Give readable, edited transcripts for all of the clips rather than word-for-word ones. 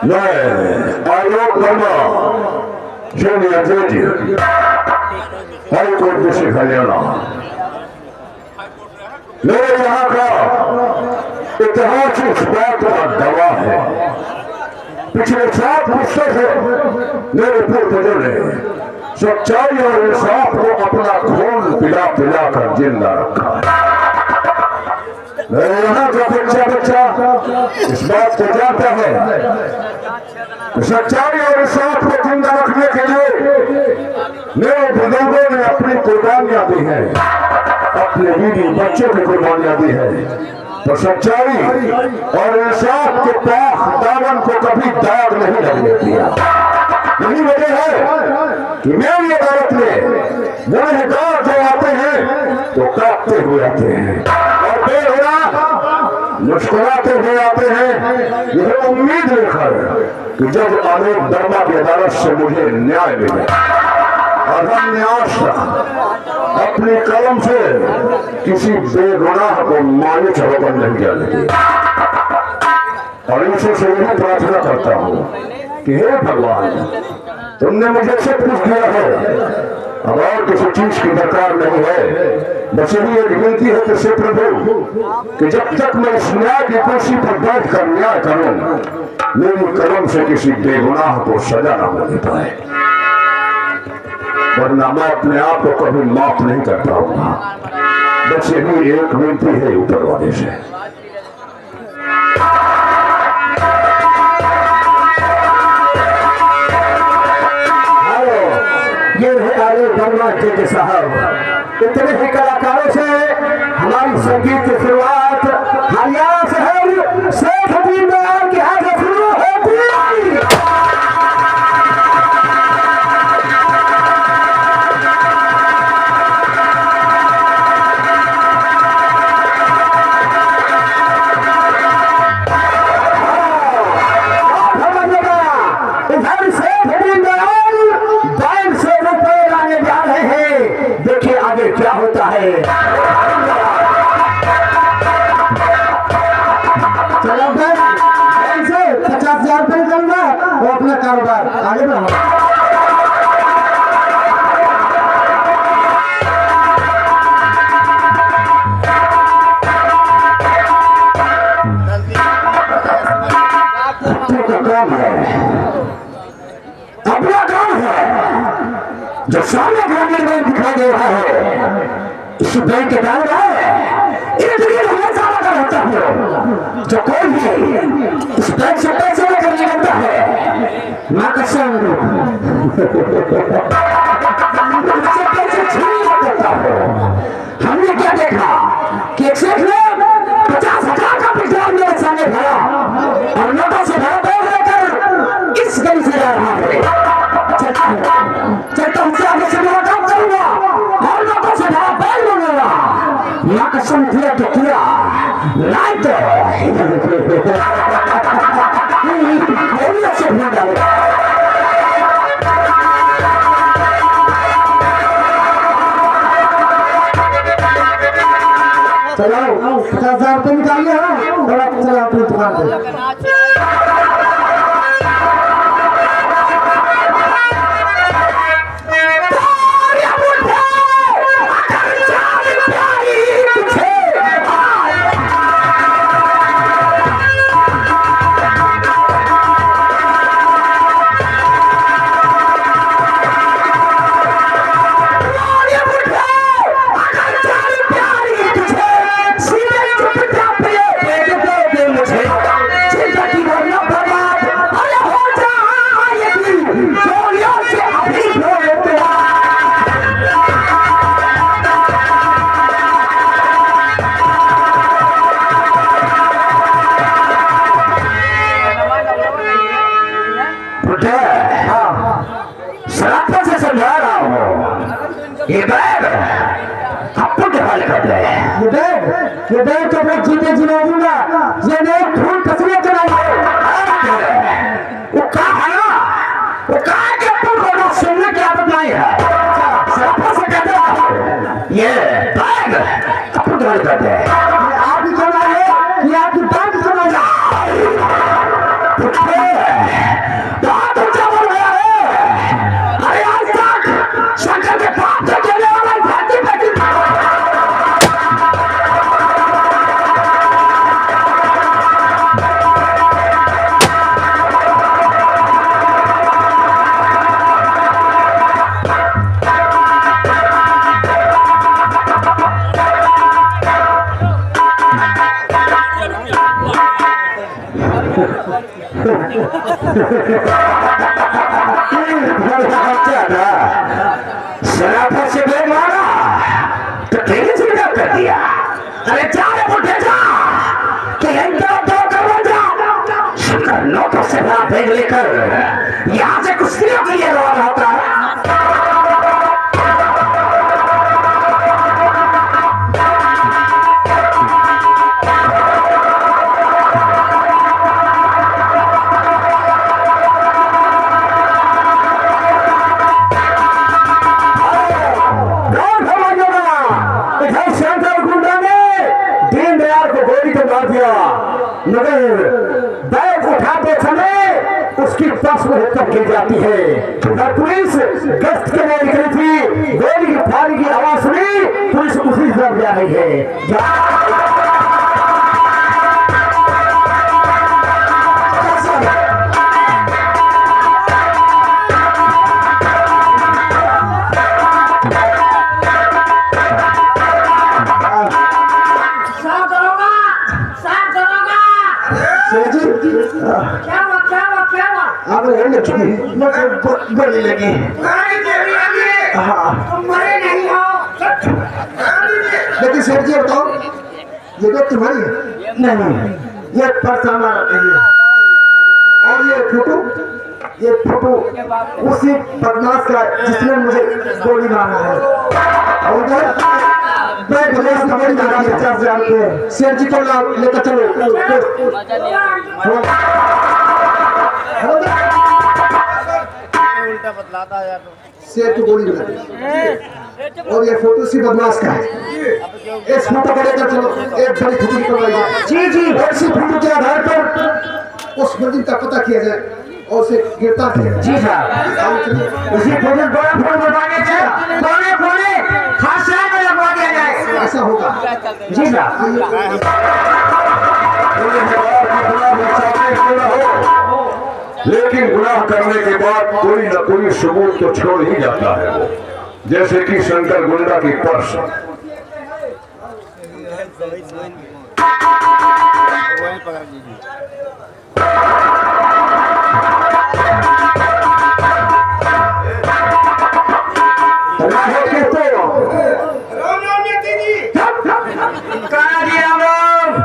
मैं आलोक वर्मा जूनियर जज high court district Haryana. मेरे यहाँ का इतिहास इस बात का गवाह है। पिछले 7 वर्षों से मेरे पूर्वजों ने सच्चाई और इंसाफ को अपना खून पिला पिला कर जिंदा रखा है। मेरे यहाँ का बच्चा इस बात को जानता है कि सच्चाई और इंसाफ को जिंदा रखने के लिए मेरे बुजुर्गों ने अपनी कुर्बानियां दी हैं, अपने बीवी बच्चों की कुर्बानियां दी है। तो सच्चाई और इंसाफ के पास दामन को कभी दाग नहीं लगने दिया। यही वजह है कि मेरी अदालत में गुनहगार जो आते हैं तो कांपते हुए आते हैं और बेहुदा मुस्कुराते हुए आते हैं, यह उम्मीद लेकर कि जज आलोक वर्मा की अदालत से मुझे न्याय मिले। और हमने आज तक अपनी कलम से किसी बेगुनाह को मालिक होकर नहीं जाने दिया। और इनसे से यही प्रार्थना करता हूँ कि हे भगवान, तुमने मुझे सब कुछ दिया है, अब और किसी चीज की दरकार नहीं है। बस यही एक विनती है कि से प्रभु कि जब तक मैं इस न्याय की कुर्सी पर बैठ कर न्याय करूं, मेरी कलम से किसी बेगुनाह को सजा न मिल पाए, वरना मैं अपने आप को कभी माफ नहीं कर पाऊंगा। बस यही एक विनती है ऊपर वाले से। ये है आलोक वर्मा जज साहब। इतने ही कलाकारों से हमारी संगीत की शुरुआत हरियाणा शहर शेख हबीबनगर के हाथ से शुरू होती है। क्या होता है? चलो फिर 50,000 रुपये दूंगा और अपना कारोबार आगे बढ़ाओ। काम है, अपना काम है जो सामने ग्रामीण बैंक दिखाई दे रहा है। इस बैंक के दान है हमेशा लगा रहता हूँ। जो कोई भी इस बैंक से पैसे लेकर निकलता है, माँ का संग पैसे छीन करता हूँ। हमने क्या देखा कि एक शेख ने 50,000 का पेट्रोल मेरे सामने भरा और नोटों से भरा बैग लेकर इस गली से जा रहा है। चलता हूँ आगे से मेरा काम करूंगा और लोगों से मेरा बैल लूंगा। माँ कसम किया तो किया, नहीं तो से भूल डालेगा। चलो 50,000 रुपये निकालिए और आप चलो अपनी दुकान पे। ये बैग तो मैं जीते जिला दूंगा। ये नहीं खून पसीने चलाएंगे। वो कहा है ना, वो कहा कि अपन को ना सुनने की आदत नहीं है। सिर्फ से कहते हैं ये बैग अपन को कहते हैं। आप ही चला है कि आपकी बैग चला है। शराफत से बेग मारा तो ठीक से कर दिया। अरे चार उठे जा कि दो करो जा शुक्र नौकों से बड़ा बेग लेकर यहाँ से कुश्तियों के लिए रवाना होता है। मगर बैग उठाते समय उसकी पक्ष में तक गिर जाती है। पुलिस गश्त के लिए निकली थी, गोली की फायरिंग की आवाज सुनी, पुलिस उसी तरफ जा रही है। गोली लगी। लेकिन सर जी बताओ, ये तो तुम्हारी है? नहीं, ये पर्स हमारा नहीं है। और ये फोटो उसी बदमाश का जिसने मुझे गोली मारा है। और सर जी को लेकर चलो। बतलाता है शेर की गोली लगी और ये फोटो सी बदमाश का है। इस फोटो को लेकर चलो, एक बड़ी फोटो निकलवाइए। जी ऐसी फोटो के आधार पर उस बंदी का पता किया जाए और उसे गिरफ्तार किया जाए। जी साहब, उसी फोटो बड़ा फोन बनवाने चाहिए, कोने खास शहर में लगवा दिया जाए, ऐसा होगा। जी साहब, लेकिन गुनाह करने के बाद कोई न कोई सबूत तो छोड़ ही जाता है वो, जैसे कि शंकर गुंडा की पर्स।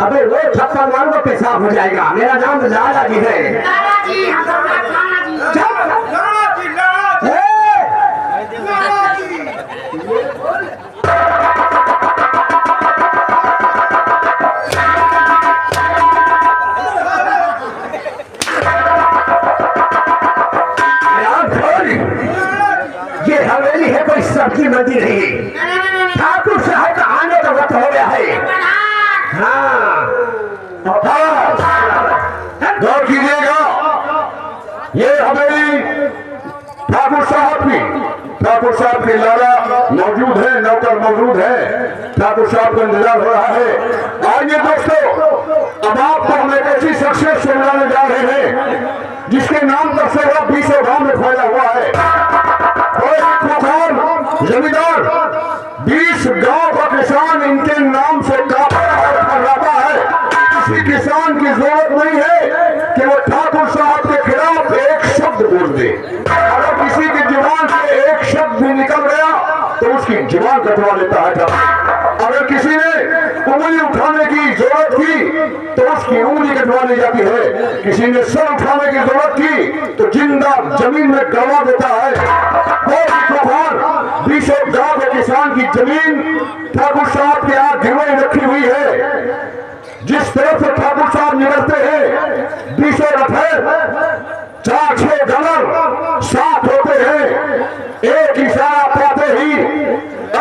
अबे वो थप्पड़ मारो तो पेशाब हो जाएगा। मेरा नाम लाला जी है। ये हवेली है, कोई सब्जी मंडी नहीं। ठाकुर साहब का आने का वक्त हो गया है। हाँ, गौर कीजिएगा, ये हवेली ठाकुर साहब की लाला मौजूद है, नौकर मौजूद है, ठाकुर साहब का इंतजार हो रहा है। आइए दोस्तों, अब आपको हम एक ऐसी शख्सियत सुनाने जा रहे हैं जिसके नाम का सेवा 20 गांव में फैला हुआ है। जमींदार 20 गांव का किसान इनके नाम से काफी है। किसी किसान की जरूरत नहीं है कि वो ठाकुर साहब के खिलाफ एक शब्द बोल दे। अगर किसी की जुबान से एक शब्द भी निकल गया तो उसकी जुबान कटवा लेता है। अगर किसी ने उंगली उठाने की जरूरत की तो उसकी उंगली कटवा ली जाती है। किसी ने सर उठाने की जरूरत की तो जिंदा जमीन में गड़वा देता है। 20 गांव के किसान की जमीन ठाकुर साहब के यहाँ गिरवी रखी हुई है। जिस तरफ से ठाकुर साहब निकलते हैं 20 रथे 4-6 गलर साथ होते हैं। एक इशारा पाते ही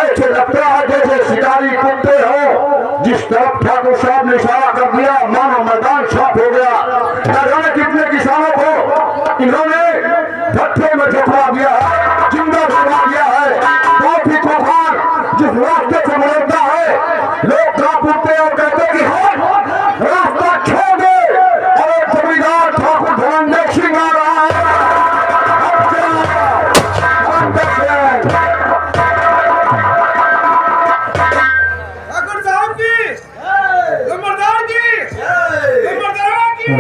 ऐसे लगता है जैसे शिकारी कुत्ते हो। जिस तरफ ठाकुर साहब ने इशारा कर दिया मानो मैदान साफ हो गया। न कितने किसानों को इन्होंने धक्के में झोंका दिया है, जिंदा करवा दिया है। बहुत ही तूफान जिस रास्ते से गुजरता है लोग कांप उठते और कहते कि रास्ता छोड़ दे। और जमींदार ठाकुर धनंजय सिंह आ रहा है। ठाकुर साहब की, नंबरदार की, नंबरदार की।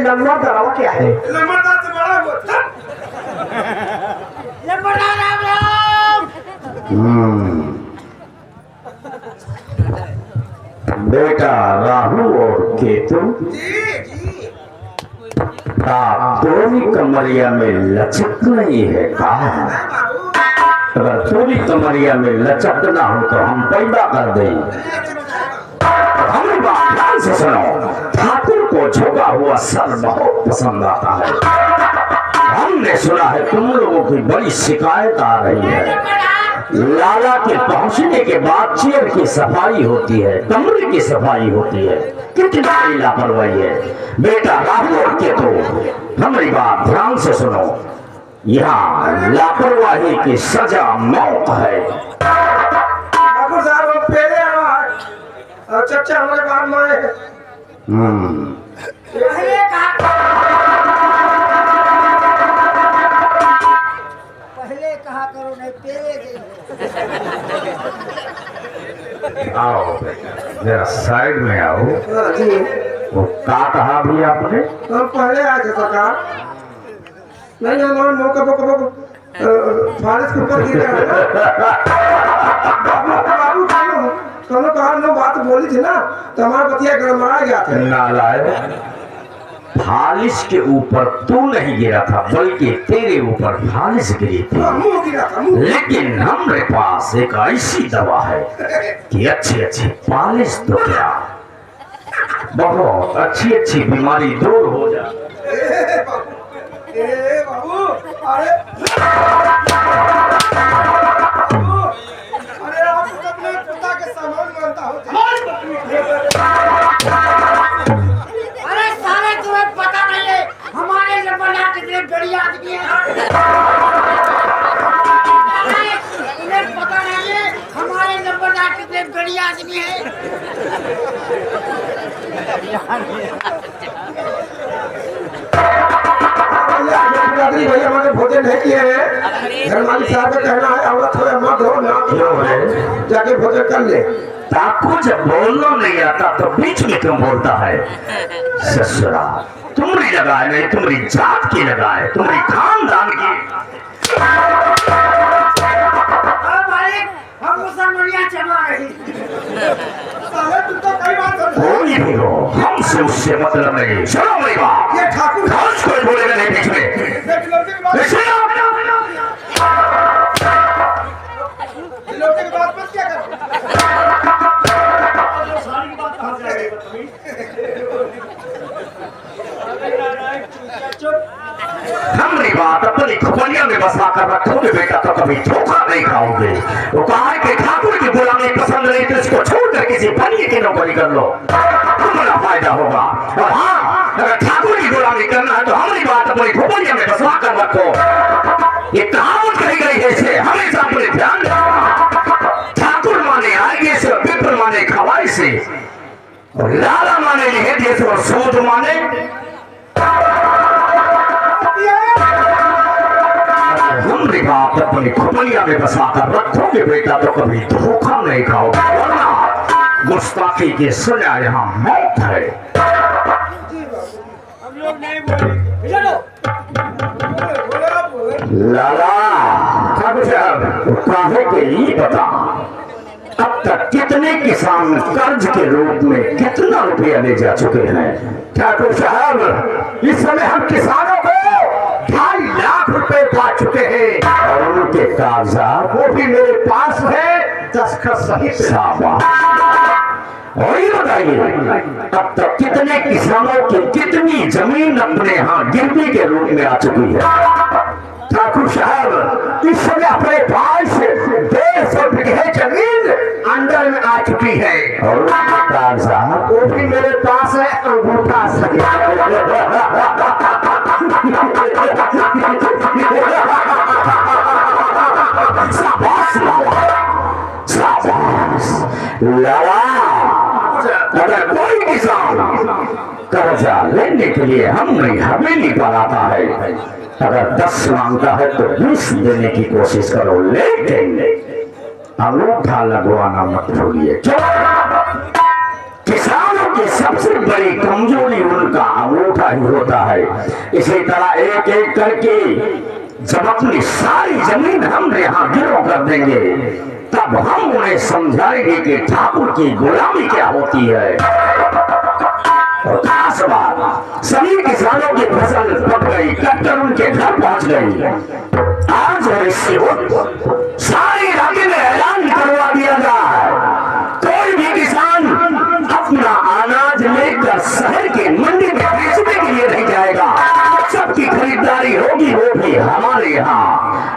लंबा दड़वा क्या है? लंबरदार से बड़ा हुआ चल। लंबरदार राम राम। बेटा राहु और केतु जी जी आप दोनों कमरिया में लचक नहीं है का? बाबू अगर थोड़ी कमरिया में लचक ना हो तो हम पैदा कर दें। हमारी बात ध्यान से सुनो। ठाकुर को झुका हुआ सर बहुत पसंद आता है। हमने सुना है तुम लोगों की बड़ी शिकायत आ रही है। लाला के पहुंचने के बाद चेयर की सफाई होती है, कमरे की सफाई होती है। कितनी बड़ी लापरवाही है। बेटा राहु और केतु हमारी बात ध्यान से सुनो। यहाँ लापरवाही की सजा मौत है। ठाकुर साहब वो पहले आए और चचा हमारे बाद में आए। पहले कहा करो नहीं पहले गई। आओ जरा साइड में आओ। हाँ, जी वो का कहा भी आपने? हम पहले आए थे सरकार। नहीं हमारा मौका फारिश के ऊपर गिर गया ना। बाबू कनो कहा नो बात बोली थी ना तो हमारा बतिया गड़बड़ा गया था। नालायक, फालिश के ऊपर तू नहीं गिरा था बल्कि तेरे ऊपर फालिश गिरी थी। मुंह गिरा था मुंह। लेकिन हमारे पास एक ऐसी दवा है कि अच्छी अच्छी फालिश तो क्या बहुत अच्छी अच्छी बीमारी दूर हो जाए। ए बाबू अरे अरे आप तो अपने पिता के सामान मानता हो। अरे साले तुम्हें पता नहीं है हमारे लंबरदार कितने बढ़िया आदमी है। तुम्हें पता नहीं है हमारे लंबरदार कितने बढ़िया आदमी है। भैया हमारे भोजन नहीं किए हैं। घर मालिक साहब का कहना है औरत हो या मर्द हो ना क्यों है? जाके भोजन कर ले। आपको जब बोलना नहीं आता तो बीच में क्यों बोलता है? ससुरा तुम्हारी लगाए नहीं, तुम्हारी जात की लगाए, तुम्हारी खानदान की। हम मुसलमानियाँ जमा रही। साले तुम तो कई बार समझो। कोई भी हो हमसे उससे मतलब नहीं। चलो मेरी बात, ये ठाकुर खास कोई बोलेगा नहीं बीच में। देख लौटे के बाद लौटे के बाद बस क्या करो। हमारी बात अपनी खुपलिया में बसा कर रखोगे बेटा तो कभी धोखा नहीं खाओगे। वो कहा है कि ठाकुर की गुलामी पसंद नहीं तो इसको छोड़कर किसी बनिए की नौकरी कर लो, तुम्हारा फायदा होगा। और हाँ, अगर ठाकुर की गुलामी करना है तो हमारी बात अपनी खुपलिया में बसा कर रखो। ये कहावत कही गई है, इसे हमेशा अपने ध्यान रखना। ठाकुर माने आगे से, विप्र माने खवाई से, और लाला माने निहेदिये से, और सूद माने हमारी बात अपनी खुपलिया में बसा कर रखोगे बेटा तो कभी धोखा नहीं खाओगे, वरना गुस्ताखी की सजा यहाँ मौत है। हम लोग नहीं बोले। चलो बोले आप बोले। लाला ठाकुर साहब काहे के लिए बता, अब तक कितने किसान कर्ज के रूप में कितना रुपया ले जा चुके हैं? ठाकुर साहब इस समय हम किसानों को 2.5 लाख रुपए पा चुके हैं और उनके कागजात वो भी मेरे पास है, दस्तखत सहित। और ये बताइए अब तक कितने किसानों की कितनी जमीन अपने यहाँ गिरवी के रूप में आ चुकी है? ठाकुर साहब इस समय अपने पास 150 बीघे जमीन अंडर में आ चुकी है और उनके कागजात वो भी मेरे पास है, अंगूठा सहित। शाबाश लाला, शाबाश लाला। अगर कोई किसान कर्जा लेने के लिए हमारी हवेली पर आता है, अगर 10 मांगता है तो 20 देने की कोशिश करो, लेकिन अंगूठा लगवाना मत भूलिए। किसानों की कि सबसे बड़ी कमजोरी उनका अंगूठा ही होता है। इसी तरह एक एक करके जब अपनी सारी जमीन हम यहाँ गिरो कर देंगे तब हम उन्हें समझाएंगे कि ठाकुर की गुलामी क्या होती है। और खास बात, सभी किसानों की फसल पक गई, कटकर उनके घर पहुंच गई। आज और इससे सारे इलाके में ऐलान करवा दिया जाए, कोई भी किसान अपना अनाज लेकर शहर के मंडी में बेचने के लिए नहीं जाएगा। सबकी खरीदारी होगी वो भी हमारे यहाँ।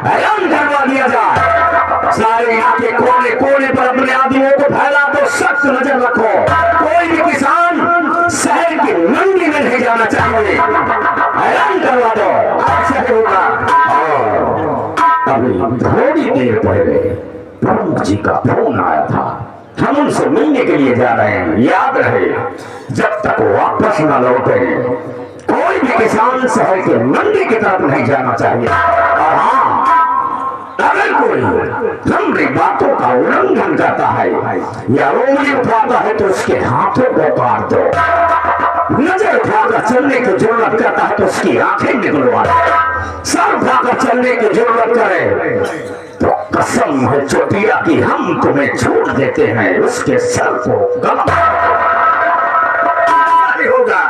ऐलान करवा दिया जाए, सारे इलाके कोने कोने पर अपने आदमियों को फैला दो, सख्त नजर रखो। कोई भी किसान शहर की मंडी में नहीं जाना चाहिए। ऐलान करवा दो, अच्छा होगा। अभी थोड़ी देर पहले प्रमुख जी का फोन आया था, हम उनसे मिलने के लिए जा रहे हैं। याद रहे, जब तक वापस न लौटे कोई भी किसान शहर के मंडी की तरफ नहीं जाना चाहिए। और हाँ, अगर कोई हमारी बातों का उल्लंघन करता है या उंगली उठाता है तो उसके हाथों को काट दो। नजर उठाकर चलने की जरूरत करता है तो उसकी आंखें निकलवा दो। सर उठाकर चलने की जरूरत करे तो कसम है चोटिया की हम तुम्हें छोड़ देते हैं, उसके सर को गलत होगा।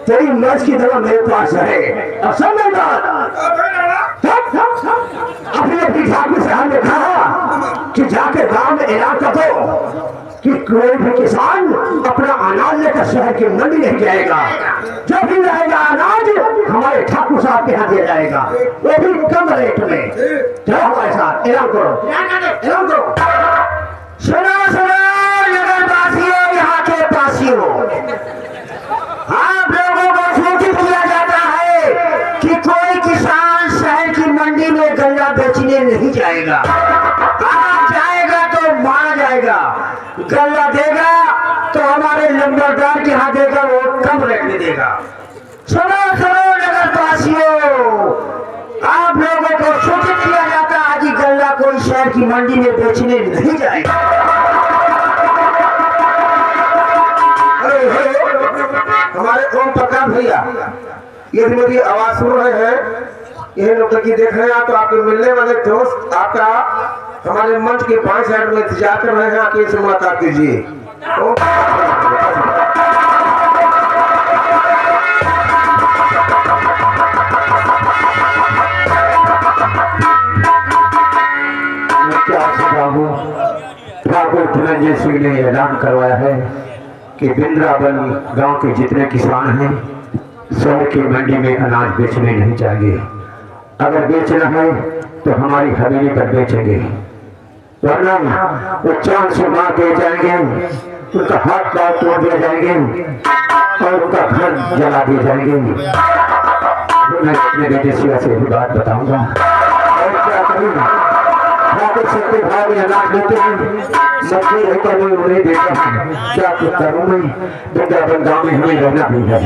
तेरी मर्ज की तरह मेरे पास है। अपने अपनी ठाकुर से हमने कहा कि जाके गांव में ऐलान कर दो कि कोई भी किसान अपना अनाज लेकर शहर की मंडी नहीं जाएगा। जो भी रहेगा अनाज हमारे ठाकुर साहब के यहाँ दिया जाएगा, वो भी कम रेट में। चलो हमारे साथ ऐलान करो, ऐलान करो। सुनो सुनो नगरवासियों, यहाँ के वासियों, आप लोगों को सूचित किया जाता है कि कोई किसान शहर की मंडी में गल्ला बेचने नहीं जाएगा। अगर जाएगा तो मारा जाएगा। गल्ला देगा तो हमारे लंबरदार के यहाँ देगा, वो कम रेट में देगा। सुनो सुनो नगरवासियों, आप लोगों को सूचित किया जाता है कि गल्ला कोई शहर की मंडी में बेचने नहीं जाएगा। हमारे ओम प्रकाश भैया ये मेरी आवाज सुन रहे हैं, ये लोग की देख रहे हैं, तो आपके मिलने वाले दोस्त आपका हमारे मंच के 5 साइड में इंतजार कर रहे हैं, आके इनसे मुलाकात कीजिए। ठाकुर धनंजय सिंह ने ऐलान करवाया है कि वृंदावन गांव के जितने किसान हैं शहर की मंडी में अनाज बेचने नहीं चाहिए। अगर बेचना है तो हमारी हवेली पर बेचेंगे, वरना वो चांद से मार दिए जाएंगे, उनका हाथ पैर तोड़ दिए जाएंगे और उनका घर जला दिए जाएंगे। मैं अपने बेटे शिवा से भी बात बताऊंगा। और क्या करूँ, सकते भाव में अनाज लेते हैं, मछली होकर मैं उन्हें देता हूँ। क्या कुछ करूँ मैं, वृंदावन गाँव में हमें रहना भी है।